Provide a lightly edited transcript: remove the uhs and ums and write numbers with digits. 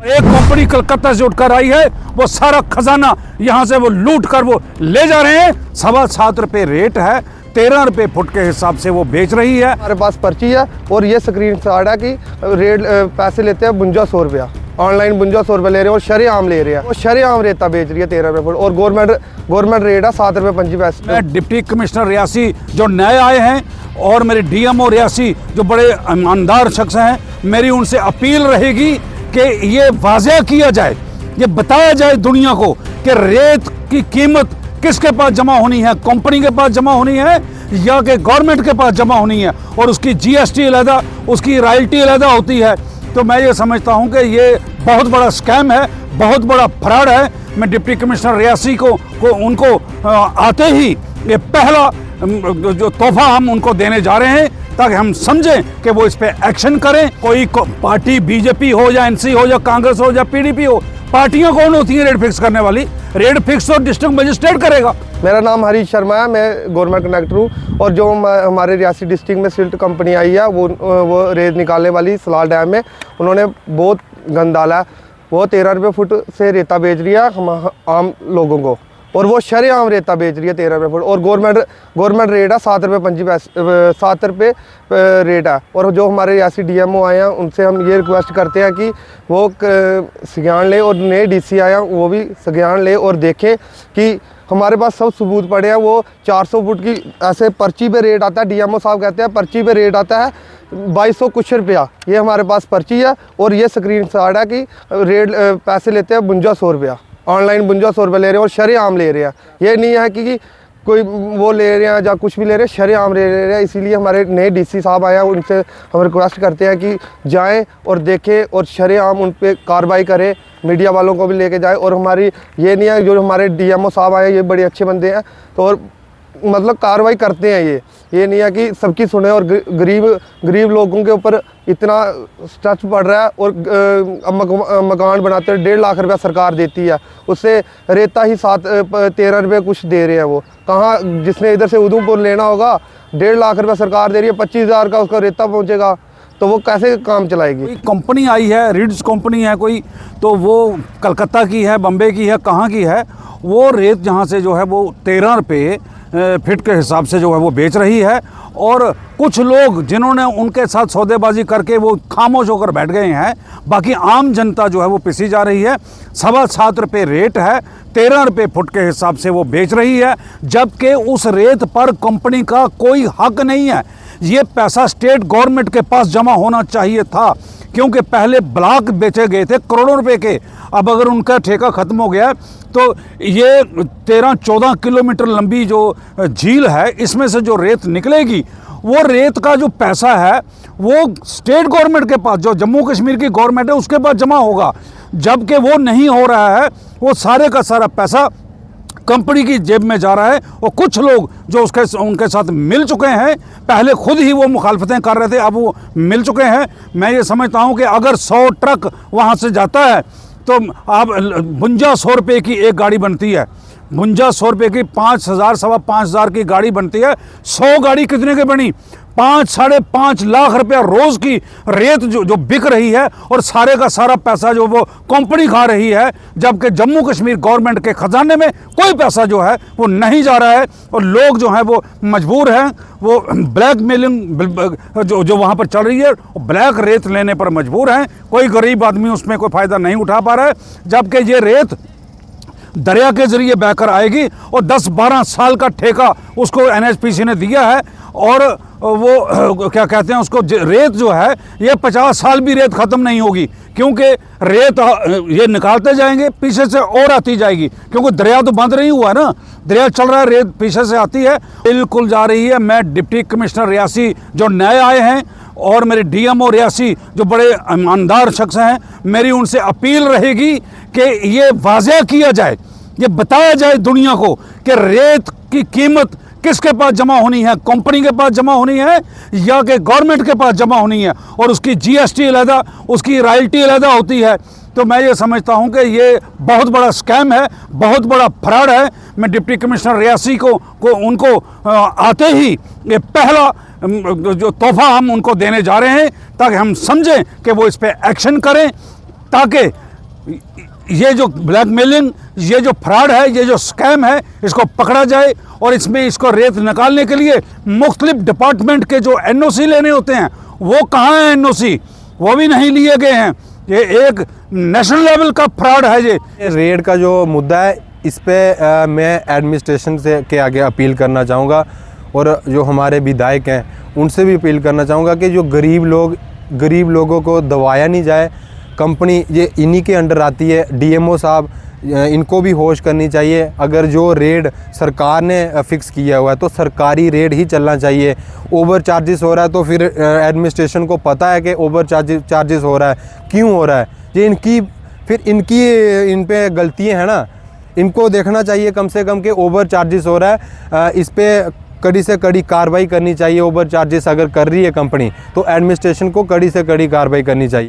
एक कंपनी कलकत्ता से उठकर आई है, वो सारा खजाना यहाँ से वो लूट कर वो ले जा रहे हैं। 7.25 रुपये रेट है, 13 रुपये फुट के हिसाब से वो बेच रही है। हमारे पास पर्ची है और ये स्क्रीन शॉट है कि रेट पैसे लेते हैं 5200 रुपया, ऑनलाइन 5200 रुपये ले रहे हैं और शरेआम ले रहे हैं। वो शरेआम रेता बेच रही है 13 रुपये फुट और गवर्नमेंट रेट है 7 रुपये 25 पैसे। मैं डिप्टी कमिश्नर रियासी जो नए आए हैं और मेरे डीएमओ रियासी जो बड़े ईमानदार शख्स हैं, मेरी उनसे अपील रहेगी कि ये वाज़ेह किया जाए, ये बताया जाए दुनिया को कि रेत की कीमत किसके पास जमा होनी है, कंपनी के पास जमा होनी है या कि गवर्नमेंट के पास जमा होनी है, और उसकी जीएसटी अलहदा, उसकी रॉयल्टी अलहदा होती है। तो मैं ये समझता हूँ कि ये बहुत बड़ा स्कैम है, बहुत बड़ा फ्रॉड है। मैं डिप्टी कमिश्नर रियासी को उनको आते ही ये पहला जो तोहफा हम उनको देने जा रहे हैं ताकि हम समझें कि वो इस पे एक्शन करें। कोई पार्टी बीजेपी हो या एनसी हो या कांग्रेस हो या पीडीपी हो, पार्टियां कौन होती हैं रेट फिक्स करने वाली? रेट फिक्स तो डिस्ट्रिक्ट मजिस्ट्रेट करेगा। मेरा नाम हरीश शर्मा है, मैं गवर्नमेंट कनेक्टर हूँ और जो हमारे रियासी डिस्ट्रिक्ट में सिल्ट कंपनी आई है वो रेत निकालने वाली सलाल डैम में उन्होंने बहुत गंद डाला है। वो 13 रुपये फुट से रेता बेच रही है हम आम लोगों को, और वो शरेआम रेता बेच रही है 13 रुपये फुट और गवर्नमेंट रेट है 7 रुपये 25 पैसे, 7 रुपये रेट है। और जो हमारे रियासी डीएमओ आए हैं उनसे हम ये रिक्वेस्ट करते हैं कि वो संज्ञान ले और नए डीसी आए हैं वो भी संज्ञान ले और देखें कि हमारे पास सब सबूत पड़े हैं। वो 400 फुट की ऐसे पर्ची पे रेट आता है, डीएमओ साहब कहते हैं पर्ची पे रेट आता है 2200 कुछ रुपया। ये हमारे पास पर्ची है और ये स्क्रीन शॉट है कि रेट पैसे लेते हैं 5200 रुपया, ऑनलाइन 5200 रुपये ले रहे हैं और शरेआम ले रहे हैं। ये नहीं है कि कोई वो ले रहे हैं या कुछ भी ले रहे हैं, शरेआम ले रहे हैं। इसीलिए हमारे नए डीसी साहब आए हैं, उनसे हम रिक्वेस्ट करते हैं कि जाएं और देखें और शरेआम उन पर कार्रवाई करें, मीडिया वालों को भी लेके जाए। और हमारी ये नहीं है, जो हमारे डीएमओ साहब आए हैं ये बड़े अच्छे बंदे हैं, तो और मतलब कार्रवाई करते हैं। ये नहीं है कि सबकी सुने और गरीब लोगों के ऊपर इतना स्ट्रेस पड़ रहा है। और मकान बनाते हैं 1.5 लाख रुपया सरकार देती है, उससे रेता ही 13 रुपये कुछ दे रहे हैं। वो कहाँ, जिसने इधर से उधमपुर लेना होगा 1.5 लाख रुपया सरकार दे रही है, 25,000 का उसका रेता पहुँचेगा, तो वो कैसे काम चलाएगी? कोई कंपनी आई है, रिड्स कंपनी है कोई, तो वो कलकत्ता की है, बम्बे की है, कहाँ की है, वो रेत जहाँ से जो है वो 13 रुपये फिट के हिसाब से जो है वो बेच रही है। और कुछ लोग जिन्होंने उनके साथ सौदेबाजी करके वो खामोश होकर बैठ गए हैं, बाकी आम जनता जो है वो पिसी जा रही है। 7.25 रुपये रेट है, 13 रुपये फुट के हिसाब से वो बेच रही है, जबकि उस रेत पर कंपनी का कोई हक नहीं है। ये पैसा स्टेट गवर्नमेंट के पास जमा होना चाहिए था, क्योंकि पहले ब्लॉक बेचे गए थे करोड़ों रुपए के। अब अगर उनका ठेका ख़त्म हो गया तो ये 13-14 किलोमीटर लंबी जो झील है, इसमें से जो रेत निकलेगी, वो रेत का जो पैसा है वो स्टेट गवर्नमेंट के पास, जो जम्मू कश्मीर की गवर्नमेंट है उसके पास जमा होगा। जबकि वो नहीं हो रहा है, वो सारे का सारा पैसा कंपनी की जेब में जा रहा है। और कुछ लोग जो उनके साथ मिल चुके हैं, पहले खुद ही वो मुखालफतें कर रहे थे, अब वो मिल चुके हैं। मैं ये समझता हूँ कि अगर 100 ट्रक वहाँ से जाता है तो आप 5200 रुपये की एक गाड़ी बनती है, 5200 रुपये की 5,000 सवा 5,000 की गाड़ी बनती है। 100 गाड़ी कितने की बनी? 5-5.5 लाख रुपया रोज़ की रेत जो बिक रही है, और सारे का सारा पैसा जो वो कंपनी खा रही है, जबकि जम्मू कश्मीर गवर्नमेंट के खजाने में कोई पैसा जो है वो नहीं जा रहा है। और लोग जो हैं वो मजबूर हैं, वो ब्लैक मेलिंग जो वहाँ पर चल रही है, ब्लैक रेत लेने पर मजबूर हैं। कोई गरीब आदमी उसमें कोई फ़ायदा नहीं उठा पा रहा है, जबकि ये रेत दरिया के जरिए बहकर आएगी और 10-12 साल का ठेका उसको एनएचपीसी ने दिया है। और वो क्या कहते हैं उसको, रेत जो है ये 50 साल भी रेत ख़त्म नहीं होगी, क्योंकि रेत ये निकालते जाएंगे, पीछे से और आती जाएगी, क्योंकि दरिया तो बंद नहीं हुआ है ना, दरिया चल रहा है, रेत पीछे से आती है, बिल्कुल जा रही है। मैं डिप्टी कमिश्नर रियासी जो नए आए हैं और मेरे डीएमओ रियासी जो बड़े ईमानदार शख्स हैं, मेरी उनसे अपील रहेगी कि ये वाज़ेह किया जाए, ये बताया जाए दुनिया को कि रेत की कीमत किसके पास जमा होनी है, कंपनी के पास जमा होनी है या कि गवर्नमेंट के पास जमा होनी है, और उसकी जीएसटी अलहदा, उसकी रॉयल्टी अलहदा होती है। तो मैं ये समझता हूँ कि ये बहुत बड़ा स्कैम है, बहुत बड़ा फ्रॉड है। मैं डिप्टी कमिश्नर रियासी को उनको आते ही ये पहला जो तोहफा हम उनको देने जा रहे हैं ताकि हम समझें कि वो इस पर एक्शन करें, ताकि ये जो ब्लैकमेलिंग, ये जो फ्रॉड है, ये जो स्कैम है, इसको पकड़ा जाए और इसमें इसको रेत निकालने के लिए मुख्तलिफ डिपार्टमेंट के जो एनओसी लेने होते हैं वो कहाँ हैं एनओसी, वो भी नहीं लिए गए हैं। ये एक नेशनल लेवल का फ्रॉड है। ये रेड का जो मुद्दा है इस पे मैं एडमिनिस्ट्रेशन से के आगे अपील करना चाहूँगा और जो हमारे विधायक हैं उनसे भी अपील करना चाहूँगा कि जो गरीब लोगों को दबाया नहीं जाए। कंपनी ये इन्हीं के अंडर आती है। डीएमओ साहब इनको भी होश करनी चाहिए। अगर जो रेट सरकार ने फिक्स किया हुआ है तो सरकारी रेट ही चलना चाहिए। ओवर चार्जेस हो रहा है तो फिर एडमिनिस्ट्रेशन को पता है कि ओवर चार्जेस हो रहा है, क्यों हो रहा है। ये इन पे गलतियाँ हैं ना, इनको देखना चाहिए कम से कम कि ओवर चार्जेस हो रहा है। इस पर कड़ी से कड़ी कार्रवाई करनी चाहिए। ओवर चार्जेस अगर कर रही है कंपनी तो एडमिनिस्ट्रेशन को कड़ी से कड़ी कार्रवाई करनी चाहिए।